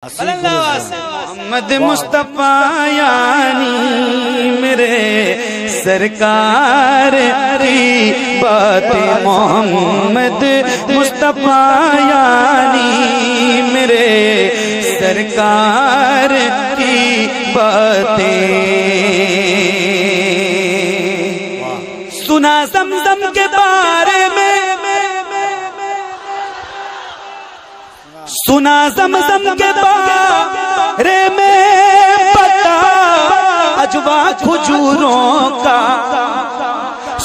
محمد مصطفیٰ یعنی میرے سرکار کی باتیں، محمد مصطفیٰ یعنی میرے سرکار کی باتیں، سنا زمزم کے بارے میں، سنا زمزم کے بارے میں پتا اجوا کھجوروں کا،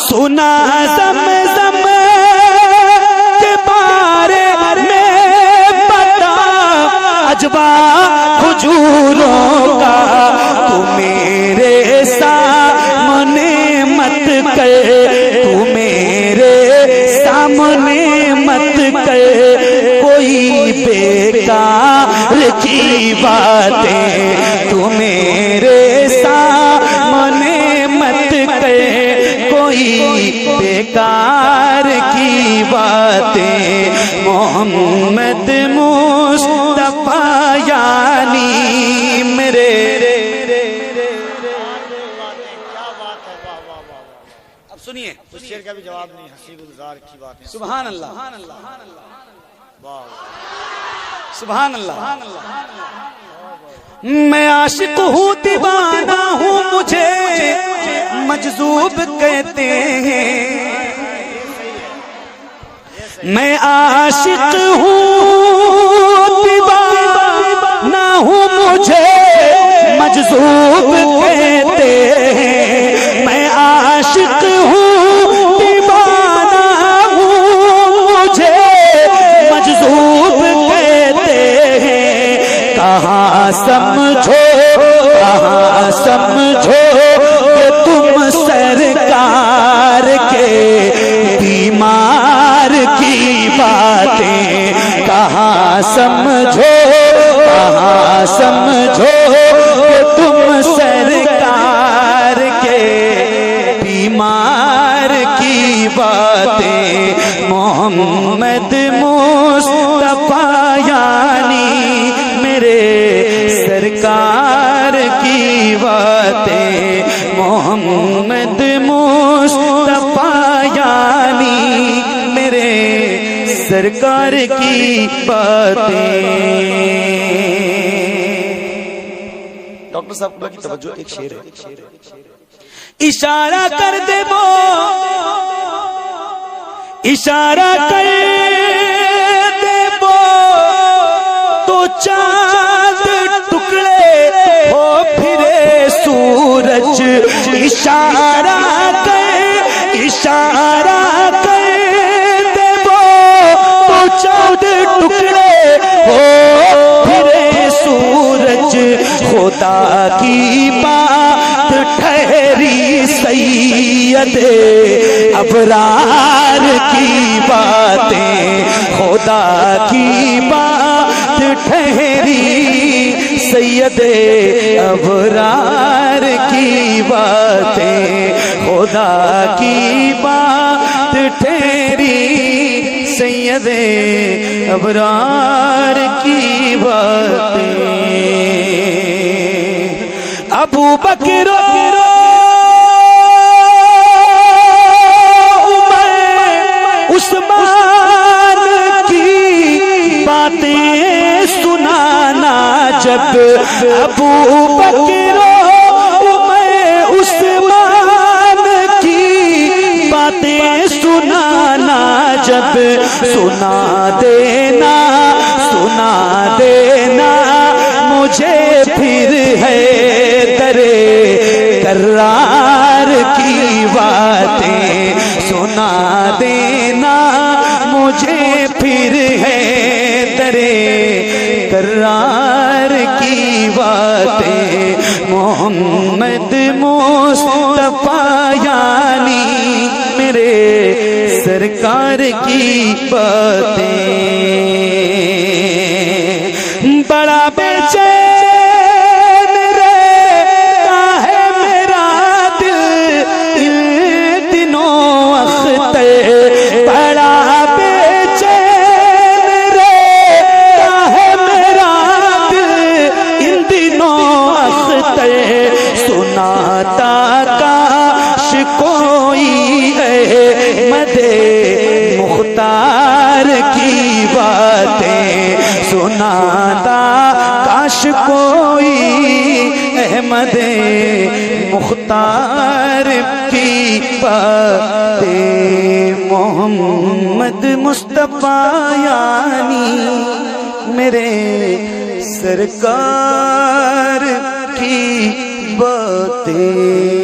سنا زمزم کے بارے میں پتا اجوا کھجوروں کا، تو میرے سامنے مت کر، تو میرے سامنے مت کر کوئی بیکار کی باتیں، تو میرے سامنے مت کر کوئی بیکار کی باتیں، محمد مصطفیٰ یعنی میرے۔ اب سنیے، اس شعر کا بھی جواب نہیں، حسیب گزار کی بات ہے۔ سبحان اللہ، سبحان اللہ۔ میں عاشق ہوں، دیوانہ ہوں، مجھے مجذوب کہتے ہیں، میں عاشق ہوں، دیوانہ ہوں، مجھے مجذوب کہتے ہیں، میں عاشق ہوں، دیوانہ ہوں، مجھے مجذوب کہتے ہیں، کہاں سمجھو، کہاں سمجھو کہ تم سرکار کے بیمار کی باتیں، کہاں سمجھو، کہاں سمجھو کہ تم سرکار کے بیمار کی باتیں، محمد مصطفیٰ یعنی میرے سرکار کی باتیں، محمد مصطفیٰ یعنی میرے سرکار کی باتیں۔ ڈاکٹر صاحب کی توجہ، ایک شعر ہے، اشارہ کر دے وہ، اشارہ کر دے وہ تو چاند ٹکڑے ہو پھرے سورج، اشارہ کر، اشارہ کر دے وہ تو چاند ٹکڑے ہو پھرے سورج، خدا کی بات ٹھہری سید ابرار کی باتیں، خدا کی بات ٹھہری سید ابرار کی باتیں، خدا کی بات ٹھہری سید ابرار کی باتیں، ابو بکر عثمان کی باتیں سنانا، جب ابو بکر عمر عثمان کی باتیں سنانا، جب سنا دینا، سنا دینا مجھے پھر ہے درے کرار کی باتیں، سنا دینا مجھے پھر ہے درے کرار کی باتیں، محمد مصطفیٰ یعنی میرے سرکار کی باتیں، بڑا بے چین رہتا ہے میرا دل ان دنوں اختر، بڑا بے چین رہتا ہے میرا دل احمد مختار کی باتیں، محمد مصطفیٰ یعنی میرے سرکار کی باتیں.